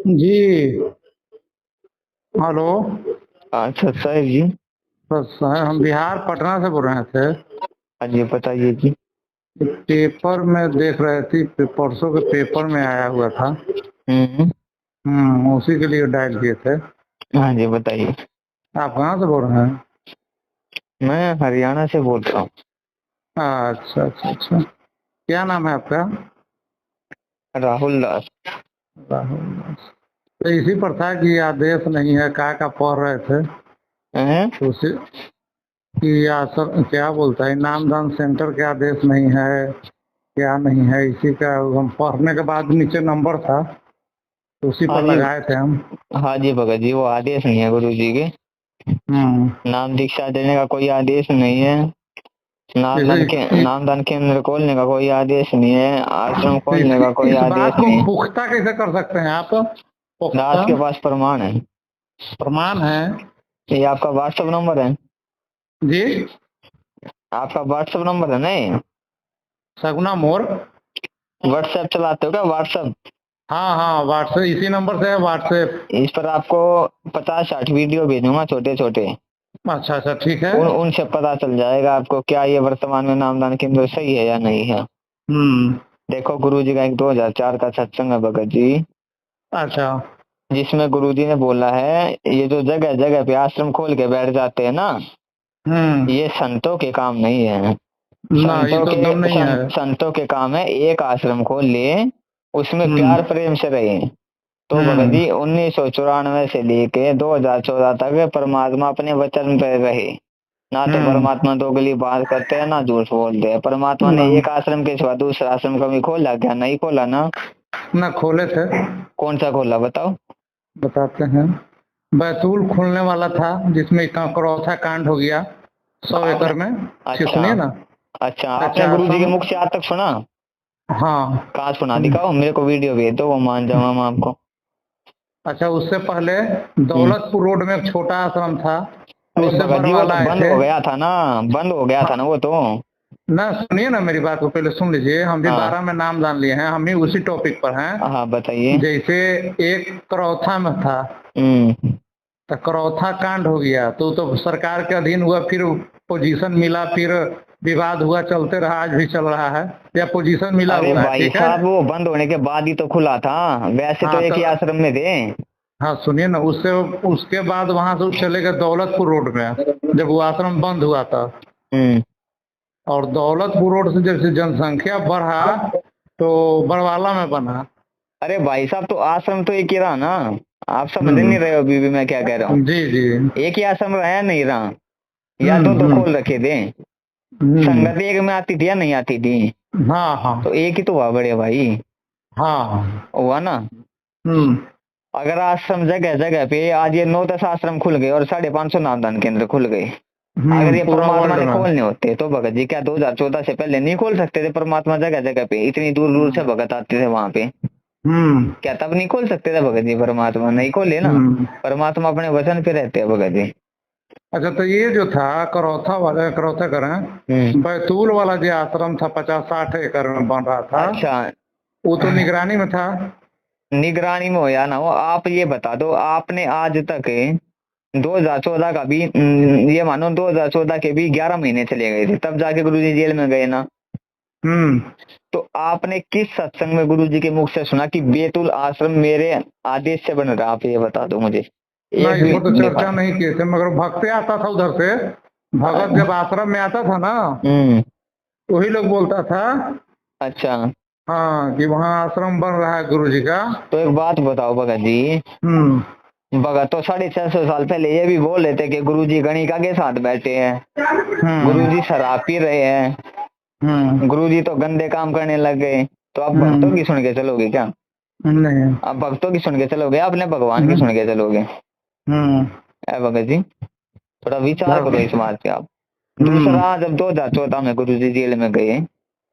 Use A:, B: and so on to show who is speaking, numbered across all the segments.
A: जी। Hello.
B: अच्छा साहिब जी।
A: बस हम बिहार पटना से बोल रहे थे।
B: हाँ जी बताइए जी।
A: पेपर में देख रहे थे, परसों के पेपर में आया हुआ था।
B: हम्म।
A: उसी के लिए डायल किए थे।
B: हाँ जी बताइए।
A: आप कहाँ से बोल रहे हैं?
B: मैं हरियाणा से बोल रहा हूँ।
A: अच्छा अच्छा अच्छा। क्या नाम है आपका?
B: राहुल दास।
A: राहुल दास। तो इसी पर था कि आदेश नहीं है, का पढ़ रहे थे
B: हैं?
A: तो उसी कि सर क्या बोलता है, नामदान सेंटर के आदेश नहीं है, क्या नहीं है, इसी का हम पढ़ने के बाद नीचे नंबर था तो उसी
B: हाँ
A: पर
B: जी।
A: लगाए थे हम।
B: हाँ जी भगत जी, वो आदेश नहीं है गुरु जी के।
A: हम्म।
B: नाम दीक्षा देने का कोई आदेश नहीं है।
A: जैसे
B: नामदान केंद्र खोलने का कोई आदेश नहीं है। आश्रम खोलने का कोई
A: इस
B: आदेश
A: बात को
B: नहीं है।
A: पुख्ता कैसे कर सकते हैं आप? पुख्ता
B: दास के पास प्रमाण है।
A: प्रमाण है?
B: ये आपका व्हाट्सएप नंबर है?
A: जी।
B: आपका व्हाट्सएप नंबर है नहीं?
A: सगुना मोर।
B: व्हाट्सएप चलाते हो क्या? व्हाट्सएप।
A: हाँ हाँ, व्हाट्सएप इसी नंबर से है, व्हाट्सएप।
B: इस पर आपको 50-60 वीडियो भेजूंगा, छोटे छोटे।
A: अच्छा अच्छा, ठीक है।
B: उनसे पता चल जाएगा आपको क्या ये वर्तमान में नामदान केंद्र सही है या नहीं है।
A: हम्म।
B: देखो गुरु जी का एक 2004 का सत्संग है भगत जी,
A: अच्छा।
B: जिसमें गुरु जी ने बोला है ये जो जगह जगह पे आश्रम खोल के बैठ जाते हैं ना,
A: हम्म।
B: ये संतों के काम नहीं है।
A: ना, ये तो एकदम नहीं है।
B: संतों के काम है एक आश्रम खोल लिए, उसमें
A: हम्म।
B: प्यार प्रेम से रहे। तो भगत
A: हम्म।
B: जी 1994 से लेके 2014 तक परमात्मा अपने वचन पर रहे। ना तो
A: हम्म।
B: परमात्मा दोगली बात करते हैं ना झूठ बोलते हैं। परमात्मा
A: ना,
B: ने एक आश्रम के सिवा दूसरा आश्रम कभी खोला क्या? नहीं खोला ना।
A: ना खोले थे।
B: कौन सा खोला बताओ?
A: बताते हैं। बैतूल खुलने वाला था, जिसमें इतना करौथा कांड हो गया 100 एकड़
B: आपने
A: में।
B: अच्छा।
A: सुनिए ना।
B: अच्छा आपने
A: अच्छा
B: गुरु जी के मुख से आज तक सुना?
A: हाँ।
B: कहाँ सुना?
A: हम्म।
B: दिखाओ मेरे को, वीडियो भेज दो, वो मान जाऊंगा मैं आपको।
A: अच्छा, उससे पहले
B: हम्म।
A: दौलतपुर रोड में एक छोटा आश्रम था,
B: अरे
A: उससे
B: भगत जी वो तो
A: बरवाला आए
B: बंद
A: थे।
B: हो गया था ना। बंद हो गया था
A: हाँ।
B: ना वो तो।
A: ना, सुनिए ना, मेरी बात को पहले सुन लीजिए। हम भी
B: हाँ
A: 12 में नाम दान लिए हैं, हम भी उसी टॉपिक पर हैं।
B: हाँ बताइए।
A: जैसे एक करौथा में था,
B: हम्म।
A: तो करौथा कांड हो गया तो सरकार के अधीन हुआ, फिर पोजीशन मिला, फिर विवाद हुआ, चलते रहा, आज भी चल रहा है, या पोजीशन मिला
B: अरे
A: हुआ है,
B: भाई
A: ठीक है।
B: साहब वो बंद होने के बाद ही तो खुला था। वैसे तो
A: हाँ
B: एक
A: तो
B: ही आश्रम में थे।
A: हाँ, सुनिए ना, उससे उसके बाद वहां से चले गए दौलतपुर रोड में, जब वो आश्रम बंद हुआ था।
B: हम्म।
A: और दौलतपुर रोड से जैसे जनसंख्या बढ़ा तो बड़वाला में बना।
B: अरे भाई साहब तो आश्रम तो एक ही रहा ना। आप समझ
A: हम्म।
B: नहीं रहे हो अभी भी मैं क्या कह रहा हूँ?
A: जी जी।
B: एक ही आश्रम रहा या नहीं रहा? या दो
A: हम्म।
B: खोल रखे थे।
A: हम्म।
B: संगत एक में आती थी या नहीं आती थी?
A: हाँ हाँ
B: तो एक ही तो हुआ बड़े भाई।
A: हाँ।
B: हुआ ना।
A: हम्म।
B: अगर आश्रम जगह जगह पे आज ये 9-10 आश्रम खुल गए और 550 नामदान केंद्र खुल गए, अगर ये
A: पूरा
B: परमात्मा
A: वर्ल्ड
B: ने
A: में।
B: खोलने होते तो भगत जी क्या 2014 से पहले नहीं खोल सकते थे? परमात्मा जगह जगह पे इतनी दूर दूर से
A: हम्म।
B: भगत आते थे वहां पे।
A: हम्म।
B: क्या तब नहीं खोल सकते थे भगत जी? परमात्मा नहीं खोले ना।
A: हम्म।
B: परमात्मा अपने वचन पे रहते हैं भगत जी।
A: अच्छा, तो ये जो था करौथा वाला, करौथा
B: हम्म।
A: करें, बैतूल वाला जो आश्रम था 50-60 एकड़ में बन रहा था,
B: अच्छा।
A: वो तो निगरानी में था।
B: निगरानी में हो या ना हो, आप ये बता दो आपने आज तक 2014 का भी ये मानो 2014 के भी 11 महीने चले गए थे तब जाके गुरु जी जेल में गए ना।
A: हम्म।
B: तो आपने किस सत्संग में गुरु जी के मुख से सुना कि बैतूल आश्रम मेरे आदेश से बन रहा? आप ये बता दो मुझे।
A: ना,
B: एक
A: इस
B: भी
A: पर तो
B: निभा।
A: चर्चा नहीं किए थे, मगर भक्त आता था उधर से। भगत जब आश्रम में आता था ना,
B: हम्म।
A: वही लोग बोलता था
B: अच्छा।
A: हाँ कि वहाँ आश्रम बन रहा है गुरु जी का।
B: तो एक बात बताओ भगत जी,
A: हम्म।
B: भगत तो 650 साल पहले ये भी बोल रहे थे कि गुरु जी गणिका के साथ बैठे हैं, गुरु जी
A: हम्म।
B: शराब पी रहे हैं,
A: हम्म।
B: गुरु जी तो गंदे काम करने लग गए। तो आप भक्तों
A: हम्म।
B: की सुन के चलोगे क्या?
A: नहीं।
B: आप भक्तों की सुन के चलोगे, अपने भगवान की
A: हम्म।
B: सुन के चलोगे?
A: हम्म।
B: है भगत जी, थोड़ा विचार करो इस बात पे आप।
A: हम्म।
B: दूसरा, जब 2014 में गुरु जी जेल में गए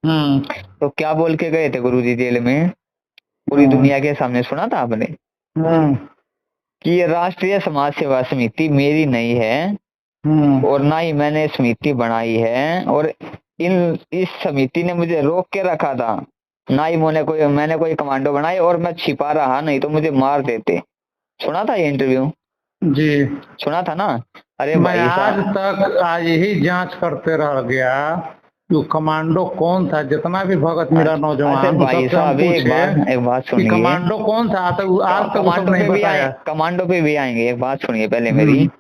A: हम्म।
B: तो क्या बोल के गए थे गुरु जी जेल में? पूरी
A: हम्म।
B: दुनिया के सामने सुना था आपने
A: हम्म।
B: कि ये राष्ट्रीय समाज सेवा समिति मेरी नहीं है
A: हम्म।
B: और ना ही मैंने समिति बनाई है, और इन इस समिति ने मुझे रोक के रखा था ना ही मैंने कोई कमांडो बनाई, और मैं छिपा रहा नहीं तो मुझे मार देते। सुना था ये इंटरव्यू?
A: जी।
B: सुना था ना? अरे
A: मैं
B: भाई
A: आज
B: साहब,
A: तक आज यही जांच करते रह गया कि कमांडो कौन था। जितना भी भगत मेरा
B: अरे
A: नौजवान उन
B: भाई
A: सबसे हम
B: साहब
A: पूछे
B: एक बात
A: कि
B: सुनिए।
A: कमांडो कौन था, आज तक वो सब
B: कमांडो
A: नहीं
B: पे भी
A: बताया।
B: कमांडो पे भी आएंगे, एक बात सुनिए पहले मेरी।
A: हम्म।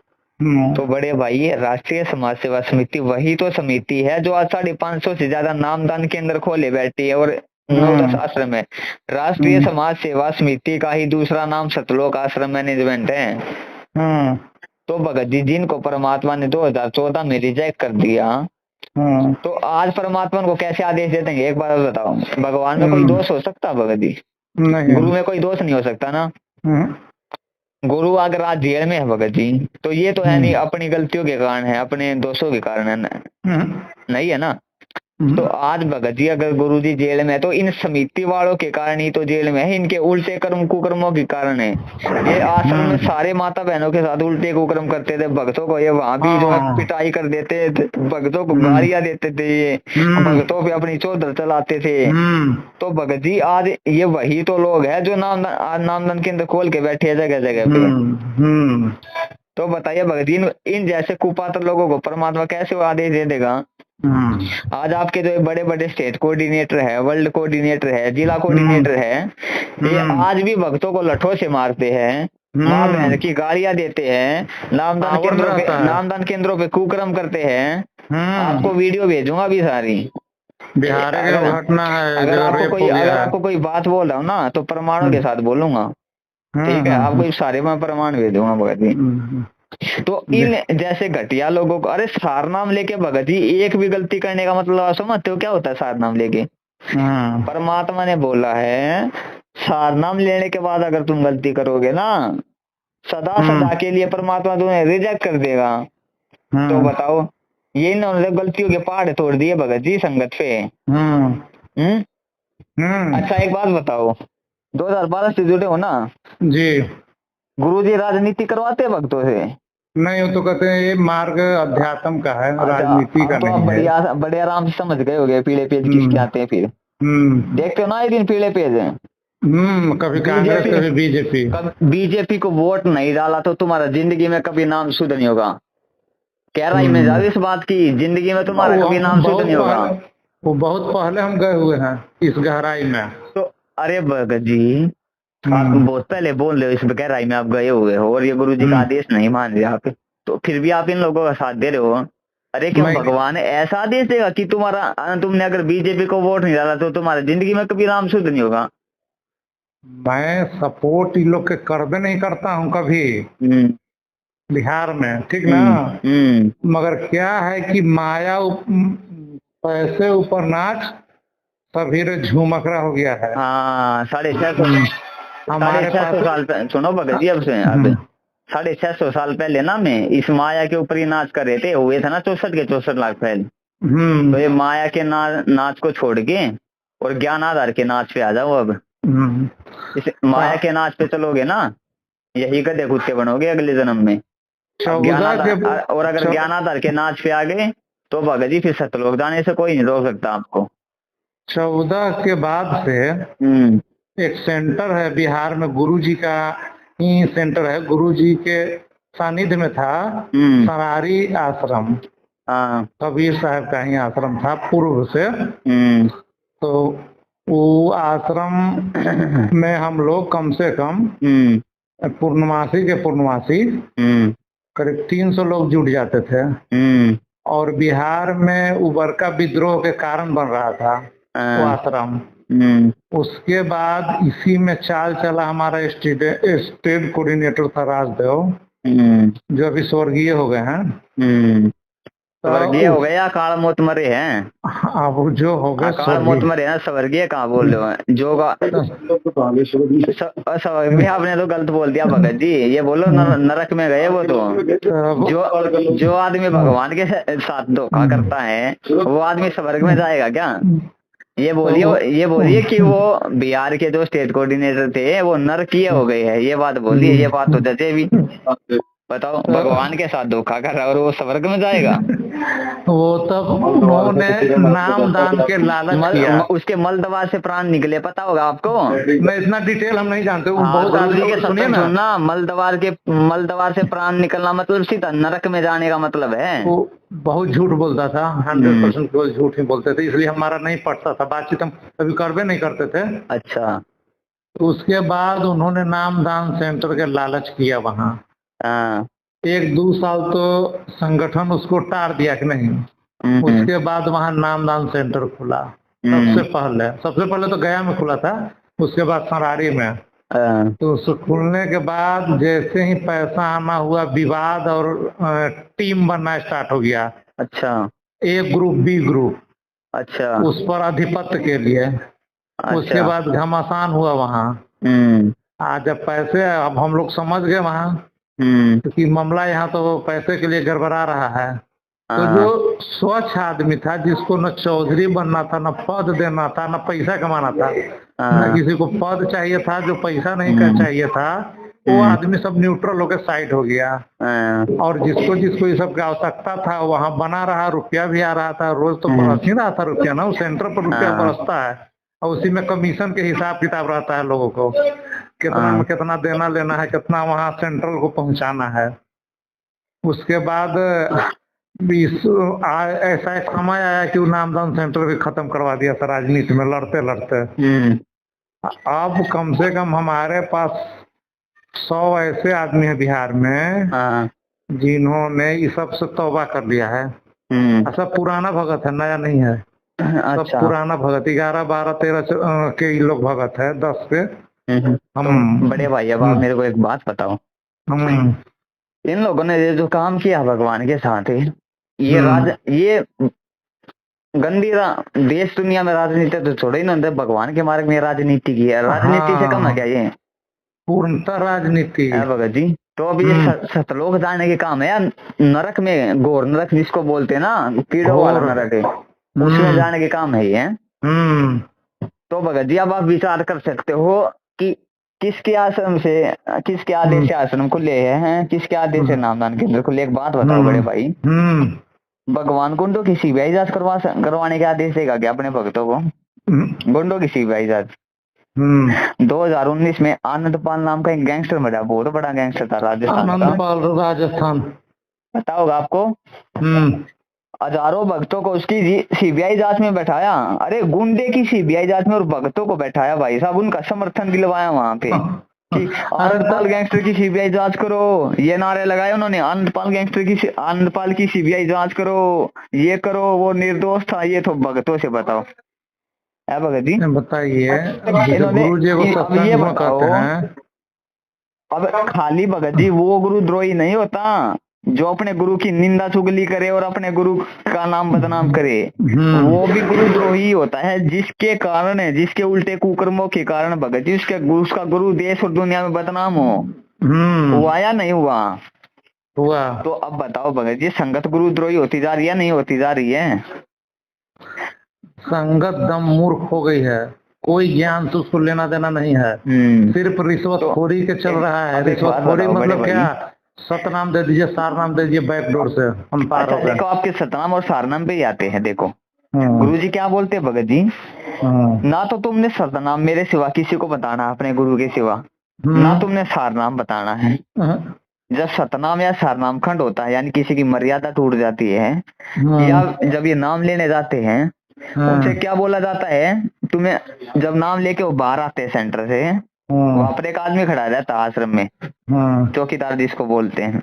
A: हम्म।
B: तो बड़े भाई, राष्ट्रीय समाज सेवा समिति वही तो समिति है जो आज 550 से ज्यादा नामदान केंद्र खोले बैठी है, और 9-10
A: हम्म।
B: आश्रम है। राष्ट्रीय
A: हम्म।
B: समाज सेवा समिति का ही दूसरा नाम सतलोक आश्रम मैनेजमेंट है।
A: हम्म।
B: तो भगत जी, जिनको परमात्मा ने 2014 में रिजेक्ट कर दिया,
A: हम्म।
B: तो आज परमात्मा को कैसे आदेश दे देंगे? एक बार बताओ, भगवान में कोई
A: हम्म।
B: दोष हो सकता भगत जी?
A: नहीं।
B: गुरु में कोई दोष नहीं हो सकता ना।
A: हम्म।
B: गुरु अगर आज जेल में है भगत जी, तो ये तो है नहीं
A: हम्म।
B: अपनी गलतियों के कारण है, अपने दोषों के कारण है ना?
A: हम्म।
B: नहीं है ना? तो
A: हम्म।
B: आज भगत जी अगर गुरु जी जेल में है, तो इन समिति वालों के कारण ही तो जेल में है, इनके उल्टे कर्म कुकर्मों के कारण है। ये आश्रम में सारे माता बहनों के साथ उल्टे कुकर्म करते थे, भक्तों को ये वहां भी जो है
A: हाँ।
B: पिटाई कर देते थे, भक्तों को
A: हम्म।
B: गालियां देते थे, ये
A: हम्म।
B: भक्तों पे अपनी चौधर चलाते थे।
A: हम्म।
B: तो भगत जी, आज ये वही तो लोग है जो नामदान केंद्र खोल के बैठे हैं जगह जगह पे।
A: हम्म। हम्म।
B: तो बताइए भगत जी, इन जैसे कुपात्र लोगों को परमात्मा कैसे वो आदेश दे देगा?
A: हम्म।
B: आज आपके जो बड़े बड़े स्टेट कोऑर्डिनेटर है, वर्ल्ड कोऑर्डिनेटर है, जिला कोऑर्डिनेटर है, ये आज भी भक्तों को लठों से मारते हैं, माँ बहन की गालियां देते हैं, नामदान केंद्रों पे कुकर्म करते हैं। आपको वीडियो भेजूंगा भी सारी।
A: बिहार की
B: अगर
A: घटना है
B: अगर
A: जो
B: आपको
A: रेप
B: कोई
A: हो
B: अगर
A: गया है।
B: आपको कोई बात बोल रहा हूँ ना, तो प्रमाणों के साथ बोलूंगा। ठीक है, आपको इस सारे में प्रमाण भेजूंगा भगत जी। तो इन जैसे घटिया लोगों को, अरे सार नाम लेके भगत जी एक भी गलती करने का मतलब आप समझते हो क्या होता है? सार नाम लेके परमात्मा ने बोला है, सार नाम लेने के बाद अगर तुम गलती करोगे ना, सदा सदा के लिए परमात्मा तुम्हें रिजेक्ट कर देगा। तो बताओ, ये इन्होंने गलतियों के पहाड़ तोड़ दिए भगत जी संगत पे। अच्छा एक बात बताओ, 2012 से जुड़े हो ना
A: जी?
B: गुरुजी राजनीति करवाते हैं भक्तों से?
A: नहीं, वो तो कहते हैं ये मार्ग अध्यात्म का है, राजनीति का
B: तो आप
A: नहीं है।
B: बड़े आराम से समझ गए होगे पीले पेज किसके आते हैं फिर। देखते हो ना ये दिन पीले पेज है।
A: कभी कांग्रेस कभी बीजेपी।
B: बीजेपी को वोट नहीं डाला तो तुम्हारा जिंदगी में कभी नाम शुद्ध नहीं होगा। कह रहा मैं जाओ इस बात की, जिंदगी में तुम्हारा कभी नाम शुद्ध नहीं होगा।
A: वो बहुत पहले हम गए हुए हैं इस गहराई में।
B: तो अरे भगत जी, आप बहुत पहले बोल रहे हो इस गहराई में आप गए हुए हो, और ये गुरु जी का आदेश नहीं मान रहे आप, तो फिर भी आप इन लोगों का साथ दे रहे हो। अरे क्यों भगवान ऐसा आदेश देगा कि तुमने अगर बीजेपी को वोट नहीं डाला तो तुम्हारा जिंदगी में कभी नाम शुद्ध नहीं होगा?
A: मैं सपोर्ट इन लोग के करबे नहीं करता हूँ कभी बिहार में, ठीक ना? मगर क्या है कि माया पैसे ऊपर नाच सभी झूमकरा हो गया है।
B: हाँ, 650 साल सुनो भगत जी, अब से 650 साल पहले ना मैं इस माया के ऊपर ही नाच कर रहे थे, हुए थे ना 64 लाख पहले। तो ये माया के नाच को छोड़ के और ज्ञान आधार के नाच पे आ जाओ अब। इस माया के नाच पे चलोगे ना, यही गधे कुत्ते बनोगे अगले जन्म में। और अगर ज्ञान आधार के नाच पे आ गए तो भगत जी फिर सतलोक जाने से कोई नहीं रोक सकता आपको।
A: 14 के बाद से एक सेंटर है बिहार में, गुरुजी का ही सेंटर है। गुरुजी के सानिध्य में था सरारी आश्रम, कबीर साहब का ही आश्रम था पूर्व से। तो वो आश्रम में हम लोग कम से कम पूर्णमासी के पूर्णमासी करीब 300 लोग जुट जाते थे। और बिहार में उबरका विद्रोह के कारण बन रहा था वो आश्रम। उसके बाद इसी में चाल चला हमारा स्टेट कोऑर्डिनेटर था राजदेव, जो अभी स्वर्गीय हो गए हैं।
B: स्वर्गीय हो गए या काल मौत मरे हैं?
A: अब जो हो गए
B: काल मौत मरे हैं, स्वर्गीय कहाँ बोल रहे हो? जो स्वर्गीय आपने तो गलत बोल दिया भगत जी, ये बोलो नरक में गए वो तो। जो आदमी भगवान के साथ धोखा करता है वो आदमी स्वर्ग में जाएगा क्या? ये बोलिए कि वो बिहार के जो स्टेट कोऑर्डिनेटर थे वो नरकीय हो गए हैं, ये बात बोलिए, ये बात तो जचे भी। बताओ, भगवान के साथ धोखा कर रहा है और वो स्वर्ग में जाएगा?
A: वो तब उन्होंने नाम दान के लालच किया,
B: उसके मल दवार से प्राण निकले, पता होगा आपको?
A: मैं इतना डिटेल हम नहीं जानते, वो बहुत
B: गुरु जी के
A: सुनिए
B: सत्संग
A: ना,
B: सुनना, मल दवार से प्राण निकलना मतलब सीधा नरक में जाने का मतलब है।
A: वो बहुत झूठ बोलता था, 100% केवल झूठ ही बोलते थे, इसलिए हमारा नहीं पटता था, बातचीत हम कभी करवे नहीं करते थे।
B: अच्छा।
A: तो उसके बाद उन्होंने नाम दान सेंटर के लालच किया वहाँ। 1-2 साल तो संगठन उसको टार दिया कि नहीं। उसके बाद वहाँ नाम दान सेंटर खुला। सबसे पहले तो गया में खुला था, उसके बाद सरारी में। तो उसको खुलने के बाद जैसे ही पैसा आना हुआ, विवाद और टीम बनना स्टार्ट हो गया। अच्छा। ए ग्रुप, बी ग्रुप, अच्छा, उस पर आधिपत्य के लिए। अच्छा। उसके बाद घमासान हुआ वहाँ। आज जब पैसे, अब हम लोग समझ गए वहाँ क्योंकि मामला यहाँ तो पैसे के लिए गड़बड़ा रहा है। तो जो स्वच्छ आदमी था, जिसको न चौधरी बनना था, न पद देना था, न पैसा कमाना था, न किसी को पद चाहिए था, जो पैसा नहीं का चाहिए था, वो आदमी सब न्यूट्रल होकर साइड हो गया। और जिसको ये सब की आवश्यकता था वहाँ बना रहा, रुपया भी आ रहा था, रोज तो बरस ही रहा था रुपया ना, उस सेंटर पर रुपया बरसता है और उसी में कमीशन के हिसाब किताब रहता है, लोगों को कितना में कितना देना लेना है, कितना वहाँ सेंट्रल को पहुँचाना है। उसके बाद ऐसा एक समय आया कि वो नामदान सेंटर भी खत्म करवा दिया था, राजनीति में लड़ते लड़ते। अब कम से कम हमारे पास 100 ऐसे आदमी है बिहार में जिन्होंने इस सब से तौबा कर लिया है। सब पुराना भगत है, नया नहीं है। सब पुराना भगत, 11, 12, 13 के लोग भगत है, 10 पे।
B: हम बड़े भाई, अब आप मेरे को एक बात बताओ, इन लोगों ने ये जो काम किया भगवान के साथ ये गंदी देश दुनिया में राजनीति तो छोड़े ही ना, भगवान के मार्ग में राजनीति की है। राजनीति से कम है क्या ये? पूर्णतः राजनीति है भगत जी। तो अब ये सतलोक जाने के काम है या नरक में, घोर नरक जिसको बोलते हैं ना, कीड़ों वाला नरक है, उसमें जाने के काम है ये। तो भगत जी अब आप विचार कर सकते हो कि किसके आश्रम से, किसके आदेश से आश्रम खुले हैं, किसके आदेश से नामदान केंद्र खुले। एक बात बताओ बड़े भाई, भगवान गुंडों की सीबीआई जांच करवाने के आदेश देगा क्या अपने भक्तों को? गुंडों की सीबीआई जांच 2019 में आनंदपाल नाम का एक गैंगस्टर मरा, बहुत बड़ा गैंगस्टर था राजस्थान, पता होगा आपको। हजारों भक्तों को उसकी सीबीआई जांच में बैठाया। अरे गुंडे की सीबीआई जांच में और भक्तों को बैठाया भाई साहब, उनका समर्थन दिलवाया वहां पे कि आनंदपाल गैंगस्टर की सीबीआई जांच करो, ये नारे लगाए उन्होंने, आनंदपाल की सीबीआई जांच करो, ये करो, वो निर्दोष था, ये तो भक्तों से बताओ। है भगत जी बताइए, ये बताओ, अब खाली भगत जी वो गुरुद्रोही नहीं होता जो अपने गुरु की निंदा चुगली करे और अपने गुरु का नाम बदनाम करे, वो भी गुरुद्रोही होता है, जिसके कारण है, जिसके उल्टे कुकर्मों के कारण भगत जी उसका गुरु देश और दुनिया में बदनाम हो। हुआ या नहीं हुआ? हुआ। तो अब बताओ भगत जी, संगत गुरुद्रोही होती जा रही है, नहीं होती जा रही है? संगत दम मूर्ख हो गई है, कोई ज्ञान तो उसको लेना देना नहीं है, सिर्फ रिश्वतखोरी के चल रहा है। रिश्वतखोरी मतलब क्या? सतनाम दे दीजिए, सारनाम दे दीजिए, बैकडोर से हम पार हो गए। देखो आपके सतनाम और सारनाम पे ही आते हैं। देखो गुरुजी क्या बोलते हैं भगत जी, ना तो तुमने सतनाम मेरे सिवा किसी को बताना, अपने गुरु के सिवा, ना तुमने सारनाम बताना है। जब सतनाम या सारनाम खंड होता है, यानी किसी की मर्यादा टूट जाती है, या जब ये नाम लेने जाते हैं, उनसे क्या बोला जाता है, तुम्हें जब नाम लेके वो बाहर आते हैं सेंटर से, वहां पर एक आदमी खड़ा रहता है आश्रम में, चौकीदार जिसको बोलते हैं,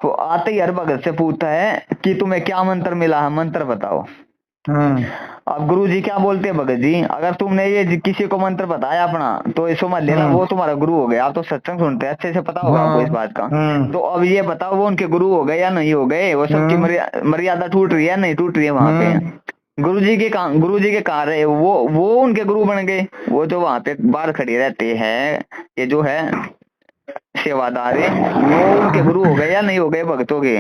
B: वो आते ही हर भगत से पूछता है कि तुम्हें क्या मंत्र मिला है, मंत्र बताओ। अब गुरु जी क्या बोलते हैं भगत जी, अगर तुमने ये किसी को मंत्र बताया अपना, तो ये समझ लेना वो तुम्हारा गुरु हो गया। आप तो सत्संग सुनते हैं, अच्छे से पता होगा आपको इस बात का। तो अब ये बताओ वो उनके गुरु हो गए या नहीं हो गए? वो सबकी मर्यादा टूट रही है, नहीं टूट रही है वहां पे? गुरु जी के कहाँ रहे वो उनके गुरु बन गए। वो जो वहां पे बाहर खड़े रहते हैं, ये जो है सेवादार है, वो उनके गुरु हो गए या नहीं हो गए भक्तों के?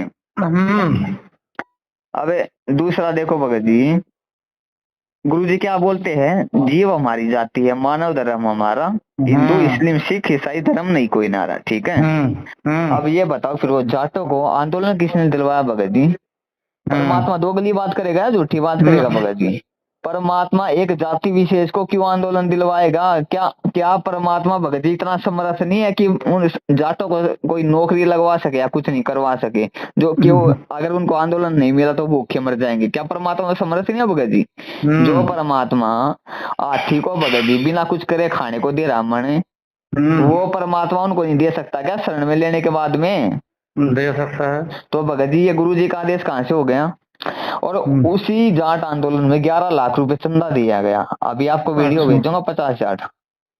B: अब दूसरा देखो भगत जी, गुरुजी क्या बोलते हैं, जीव हमारी जाति है, मानव धर्म हमारा, हिंदू मुस्लिम सिख ईसाई धर्म नहीं कोई नारा, ठीक है। अब ये बताओ फिर वो जाटों को आंदोलन किसने दिलवाया भगत जी? परमात्मा दोगली बात करेगा, झूठी बात करेगा भगत जी? परमात्मा एक जाति विशेष को क्यों आंदोलन दिलवाएगा? क्या क्या परमात्मा भगत जी इतना समर्थ नहीं है कि उन जाटों को कोई नौकरी लगवा सके या कुछ नहीं करवा सके, जो क्यों अगर उनको आंदोलन नहीं मिला तो भूखे मर जाएंगे? क्या परमात्मा समर्थ नहीं है भगत जी? जो परमात्मा हाथी को भगत जी बिना कुछ करे खाने को दे रावण, वो परमात्मा उनको नहीं दे सकता क्या शरण में लेने के बाद में?
A: दे सकता है।
B: तो भगत जी ये गुरु जी का आदेश कहाँ से हो गया? और उसी जाट आंदोलन में 11 लाख रुपए चंदा दिया गया। अभी आपको वीडियो भेजूंगा 50 जाट,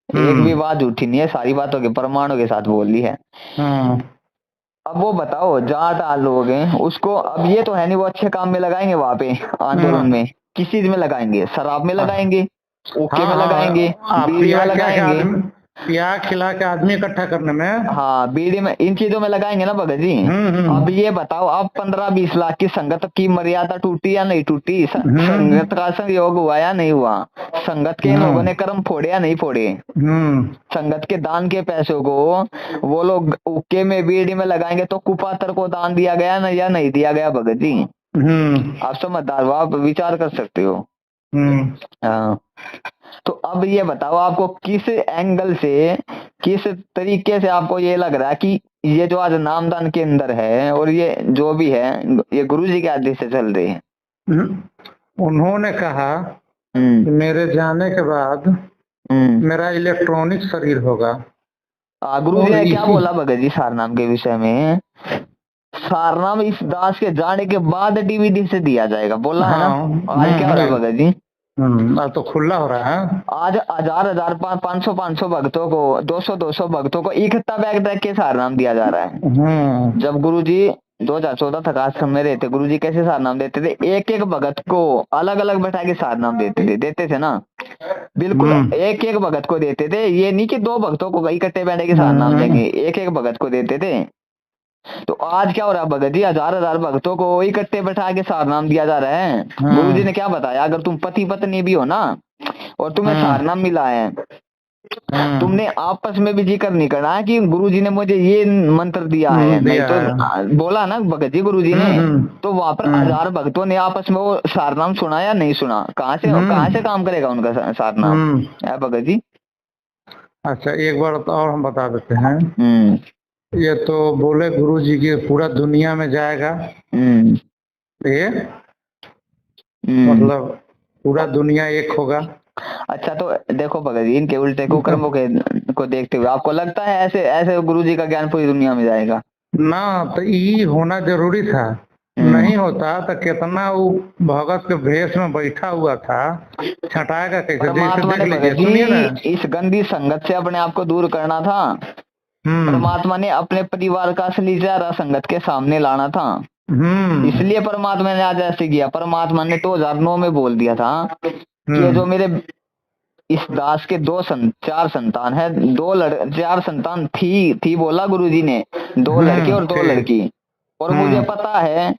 B: एक भी बात झूठी नहीं है, सारी बातों के प्रमाणों के साथ बोली है। अब वो बताओ जाट लोग हैं उसको, अब ये तो है नहीं वो अच्छे काम में लगाएंगे वहां पे आंदोलन में, किस चीज में लगाएंगे? शराब में लगाएंगे, ओके में लगाएंगे, बीड़ी में लगाएंगे,
A: प्याज खिला के आदमी इकट्ठा करने में,
B: हाँ बीड़ी में, इन चीजों में लगाएंगे ना भगत जी। अब ये बताओ अब 15-20 लाख की संगत की मर्यादा टूटी या नहीं टूटी? संगत का संयोग हुआ या नहीं हुआ? संगत के लोगों ने कर्म फोड़े या नहीं फोड़े? संगत के दान के पैसों को वो लोग उक्के में बीड़ी में लगाएंगे तो कुपात्र को दान दिया गया ना या नहीं दिया गया भगत जी? आप समझदार हो, आप विचार कर सकते हो। हाँ तो अब ये बताओ आपको किस एंगल से, किस तरीके से आपको ये लग रहा है कि ये जो आज नामदान के अंदर है और ये जो भी है ये गुरुजी के आदेश से चल रही है?
A: उन्होंने कहा कि मेरे जाने के बाद मेरा इलेक्ट्रॉनिक शरीर होगा।
B: गुरुजी ने क्या बोला भगत जी सारनाम के विषय में? सारनाम इस दास के जाने के बाद डीवीडी से दिया जाएगा बोला है ना? आज क्या हो रहा है भगत जी?
A: तो खुला हो रहा है।
B: आज 1000 500 भक्तों को, 200 भक्तों को इकट्ठा बैग रख के सारनाम दिया जा रहा है। जब गुरुजी 2014 तक आश्रम में रहते, गुरुजी कैसे सारनाम देते थे? एक एक भगत को अलग अलग बैठा के सारनाम देते थे ना, बिल्कुल एक एक भगत को देते थे। ये नहीं कि 2 भक्तों को इकट्ठे बैठे के सारनाम देंगे, एक एक भगत को देते थे। तो आज क्या हो रहा है भगत जी? 1000 भक्तों को इकट्ठे बैठा के सारनाम दिया जा रहा है। गुरुजी ने क्या बताया? अगर तुम पति पत्नी भी हो ना और तुम्हें सारनाम मिला है, तुमने आपस में भी जिक्र नहीं करना है कि गुरुजी ने मुझे ये मंत्र दिया है, नहीं तो बोला ना भगत जी गुरुजी ने, तो वहां पर 1000 भक्तों ने आपस में वो सारनाम सुना या नहीं सुना? कहाँ से काम करेगा उनका सारनाम भगत जी?
A: अच्छा एक बार और हम बता देते हैं। ये तो बोले गुरुजी की पूरा दुनिया में जाएगा, ये मतलब पूरा दुनिया एक होगा।
B: अच्छा तो देखो भगत जी इनके उल्टे कुकर्मों को देखते हुए आपको लगता है ऐसे ऐसे गुरुजी का ज्ञान पूरी दुनिया में जाएगा
A: ना? तो ये होना जरूरी था, नहीं होता तो कितना वो भगत के भेष में बैठा हुआ था, छटाएगा कैसे?
B: इस गंदी संगत से अपने आप को दूर करना था। परमात्मा ने अपने परिवार का असली चेहरा संगत के सामने लाना था, इसलिए परमात्मा ने आज ऐसे किया। परमात्मा ने 2009 में बोल दिया था कि जो मेरे इस दास के 4 संतान है, 4 संतान थी बोला गुरुजी ने, 2 लड़के और 2 लड़की। और मुझे पता है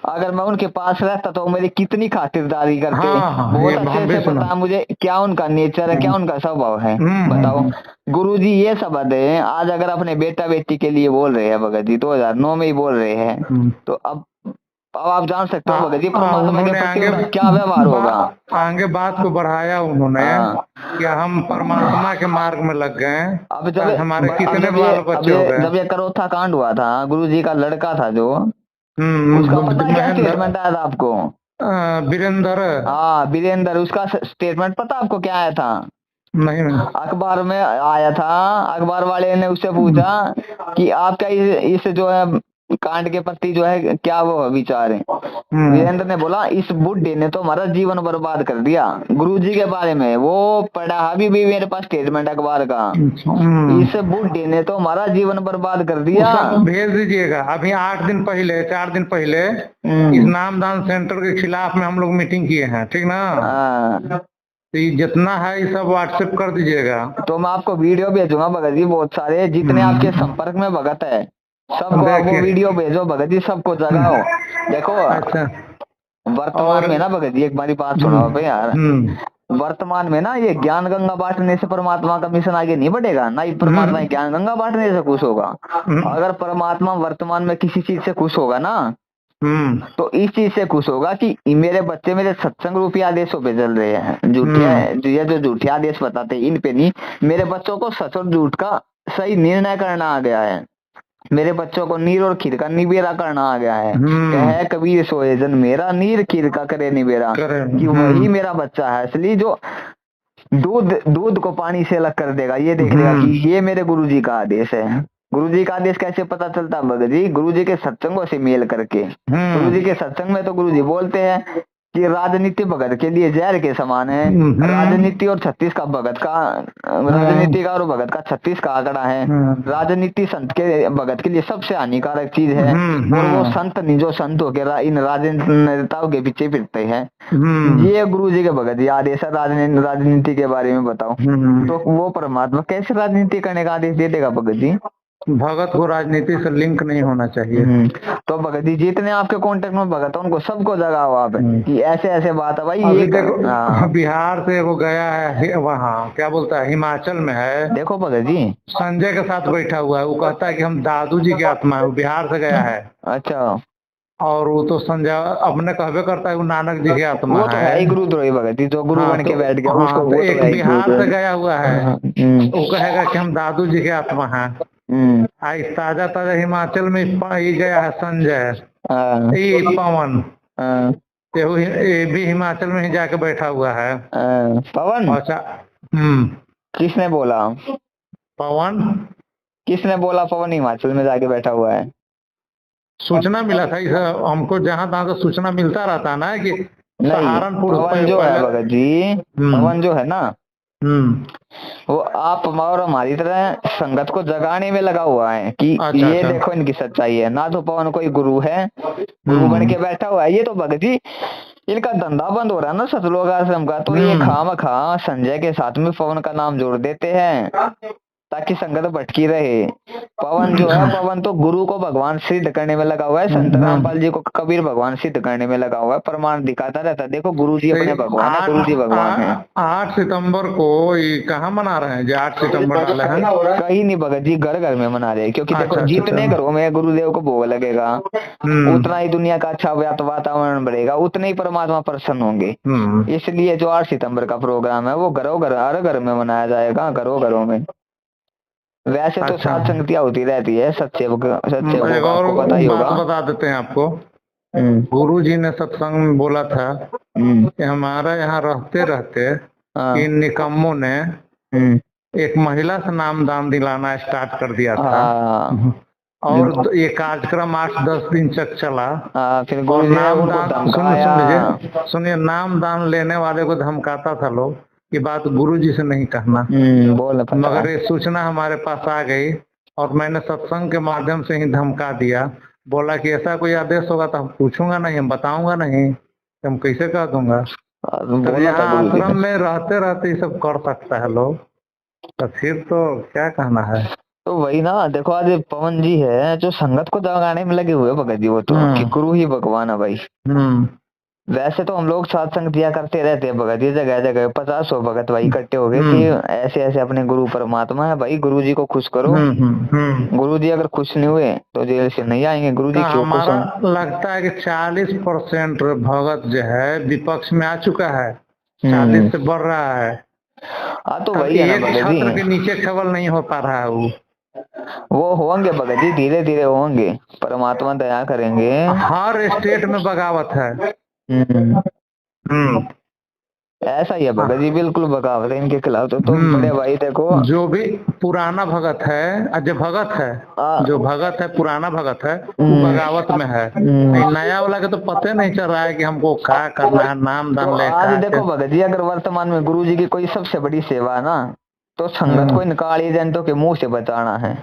B: अगर मैं उनके पास रहता तो मेरी कितनी खातिरदारी करते। बहुत अच्छे से पता है मुझे क्या उनका नेचर है, क्या उनका स्वभाव है। बताओ गुरुजी ये शब्द है आज अगर अपने बेटा बेटी के लिए बोल रहे हैं भगत जी, 2009 में ही बोल रहे हैं, तो अब आप जान सकते हो भगत जी परमात्मा के प्रति क्या व्यवहार होगा।
A: आगे बात को बढ़ाया उन्होंने कि हम परमात्मा के मार्ग में लग गए। अब जब हमारे कितने बाल बच्चे हो गए।
B: जब ये करोथा कांड हुआ था, गुरुजी का लड़का था जो, उसका पता क्या स्टेटमेंट आया था आपको?
A: वीरेंद्र।
B: हाँ वीरेंद्र, उसका स्टेटमेंट पता आपको क्या आया था?
A: नहीं
B: अखबार में आया था। अखबार वाले ने उससे पूछा कि आपका इस जो है कांड के प्रति जो है क्या वो विचार है? वीरेंद्र ने बोला इस बुड्ढे ने तो हमारा जीवन बर्बाद कर दिया। गुरुजी के बारे में वो पढ़ा अभी भी मेरे पास स्टेटमेंट अखबार का, इस बुड्ढे ने तो हमारा जीवन बर्बाद कर दिया।
A: भेज दीजिएगा। अभी 8 दिन पहले 4 दिन पहले इस नामदान सेंटर के खिलाफ में हम लोग मीटिंग किए हैं, ठीक ना? तो जितना है ये सब व्हाट्सएप कर दीजिएगा।
B: तो मैं आपको वीडियो भेजूंगा भगत जी, बहुत सारे जितने आपके संपर्क में भगत है सबको आप वो वीडियो भेजो भगत जी, सबको जगाओ। देखो
A: अच्छा
B: वर्तमान में ना भगत जी एक बारी बात सुनो आप यार, वर्तमान में ना ये ज्ञान गंगा बांटने से परमात्मा का मिशन आगे नहीं बढ़ेगा, ना ही परमात्मा ज्ञान गंगा बांटने से खुश होगा। अगर परमात्मा वर्तमान में किसी चीज से खुश होगा ना, तो इस चीज से खुश होगा कि मेरे बच्चे मेरे सत्संग रूपी आदेशों पे चल रहे हैं, जो झूठे आदेश बताते हैं इन पे नहीं, मेरे बच्चों को सच और झूठ का सही निर्णय करना आ गया है, मेरे बच्चों को नीर और खीर का निबेरा करना आ गया है। कहे कबीर सोए जन मेरा, नीर खीर का करे निबेरा, कि वही मेरा बच्चा है असली जो दूध को पानी से अलग कर देगा, ये देख लेगा कि ये मेरे गुरुजी का आदेश है। गुरुजी का आदेश कैसे पता चलता भगत जी? गुरुजी के सत्संगों से मेल करके। गुरुजी के सत्संग में तो गुरुजी बोलते हैं कि राजनीति भगत के लिए जहर के समान है, राजनीति और 36 का भगत का, राजनीति का और भगत का 36 का आंकड़ा है, राजनीति संत के भगत के लिए सबसे हानिकारक चीज है, और वो संत नहीं जो संत होकर इन राजनेताओं के पीछे फिरते हैं। ये गुरुजी के भगत जी आदेश है राजनीति के बारे में बताओ, तो वो परमात्मा कैसे राजनीति करने का आदेश दे देगा भगत जी?
A: भगत को राजनीति से लिंक नहीं होना चाहिए।
B: तो भगत जी जितने आपके कांटेक्ट में भगत उनको सबको जगाओ आप कि ऐसे ऐसे बात है भाई।
A: ये देखो बिहार से वो गया है वहाँ क्या बोलता है हिमाचल में है,
B: देखो भगत जी
A: संजय के साथ बैठा हुआ है, वो कहता है कि हम दादू जी की आत्मा है, वो बिहार से गया है।
B: अच्छा,
A: और वो तो संजय अपने कहबे करता है वो नानक जी की आत्मा
B: वो तो है ही गुरुद्रोही भगत जी, जो गुरु बन के बैठ गया उसको।
A: तो एक बिहार से गया हुआ है, वो कहेगा कि हम दादू जी की आत्मा है। आज ताजा ताजा हिमाचल में ये गया है संजय, ये पवन, ये भी हिमाचल में ही जाके बैठा हुआ है।
B: पवन?
A: अच्छा,
B: किसने बोला
A: पवन?
B: किसने बोला पवन हिमाचल में जाके बैठा हुआ है?
A: सूचना मिला था इस हमको, जहाँ तहाँ से सूचना मिलता रहता है ना कि
B: सहारनपुर। पवन जो है भगत जी, पवन जो है ना, वो आप और हमारी तरह संगत को जगाने में लगा हुआ है कि ये देखो इनकी सच्चाई है ना। तो पवन कोई गुरु है, गुरु बन के बैठा हुआ है। ये तो भगत जी इनका धंधा बंद हो रहा है ना सतलोक आश्रम का, तो ये खामखा संजय के साथ में पवन का नाम जोड़ देते हैं ताकि संगत भटकी रहे। पवन जो है, पवन तो गुरु को भगवान सिद्ध करने में लगा हुआ है, संत रामपाल जी को कबीर भगवान सिद्ध करने में लगा हुआ है, प्रमाण दिखाता रहता है। देखो गुरु जी अपने भगवान है, गुरु जी भगवान है।
A: 8 सितंबर को कहाँ मना रहे हैं? जो 8 सितंबर डाले हैं
B: कहीं नहीं भगत जी, घर घर में मना रहे हैं, क्योंकि देखो जितने घरों में गुरुदेव को भोग लगेगा उतना ही दुनिया का अच्छा वातावरण बढ़ेगा, उतने ही परमात्मा प्रसन्न होंगे। इसलिए जो 8 सितंबर का प्रोग्राम है वो घरों घर हर घर में मनाया जाएगा, घरों घरों में। वैसे तो सात संगतियां होती रहती है, सच्चे पता ही होगा।
A: बता देते हैं आपको, गुरु जी ने सत्संग में बोला था कि हमारा यहाँ रहते रहते इन निकम्मों ने एक महिला से नाम दान दिलाना स्टार्ट कर दिया था, और ये कार्यक्रम 8-10 दिन तक चला।
B: फिर गुरु नाम दान
A: सुनिए, नाम दान लेने वाले को धमकाता था लोग कि बात गुरुजी से नहीं कहना। मगर ये सूचना हमारे पास आ गई और मैंने सत्संग के माध्यम से ही धमका दिया, बोला कि ऐसा कोई आदेश होगा तो हम पूछूंगा नहीं, हम बताऊंगा नहीं, तो हम कैसे कह दूंगा। तो यहाँ आश्रम में रहते रहते ये सब कर सकता है लोग, तो फिर तो क्या कहना है।
B: तो वही ना, देखो आज पवन जी है जो संगत को जगाने में लगे हुए भगत जी, वो तो कि गुरु ही भगवान है भाई। वैसे तो हम लोग साथ संग दिया करते रहते हैं भगत जी, जगह जगह 50-100 भगत भाई इकट्ठे हो गए कि ऐसे ऐसे अपने गुरु परमात्मा है भाई, गुरु जी को खुश करो। गुरु जी अगर खुश नहीं हुए तो जेल से नहीं आएंगे। गुरु जी क्यों खुश हैं?
A: लगता है कि 40% भगत जो है विपक्ष में आ चुका है, 40 से बढ़ रहा है।
B: तो वही है ना भगत जी,
A: के नीचे खबर नहीं हो पा रहा है
B: वो होंगे भगत जी, धीरे धीरे होंगे, परमात्मा दया करेंगे।
A: हर स्टेट में बगावत है।
B: ऐसा ही है भगत जी, बिल्कुल बगावत है इनके खिलाफ। तो बड़े भाई देखो,
A: जो भी पुराना भगत है, जो भगत है पुराना भगत है वो बगावत में है। नया वाला के तो पता नहीं चल रहा है कि हमको क्या करना है, नाम दान ले।
B: आज देखो भगत जी, अगर वर्तमान में गुरु जी की कोई सबसे बड़ी सेवा ना, तो संगत को इन काली एजेंटों के मुंह से बचाना है।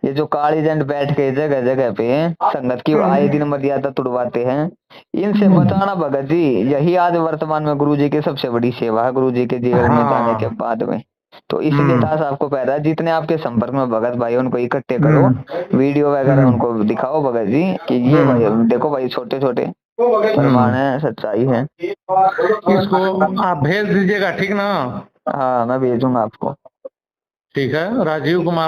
B: ये जो काली एजेंट बैठ के जगह जगह पे संगत की आए दिन मर्यादा तुड़वाते हैं, इनसे बचाना भगत जी, यही आज वर्तमान में गुरु जी की सबसे बड़ी सेवा है, गुरु जी के जीवन में जाने के बाद में। तो इसलिए दास आपको कह रहा है, जितने आपके संपर्क में भगत भाई उनको इकट्ठे करो, वीडियो वगैरह उनको दिखाओ भगत जी कि ये भाई देखो भाई, छोटे छोटे प्रमाण है, सच्चाई है।
A: इसको आप भेज दीजिएगा, ठीक ना?
B: हाँ मैं भेजूंगा आपको।
A: ठीक है, राजीव कुमार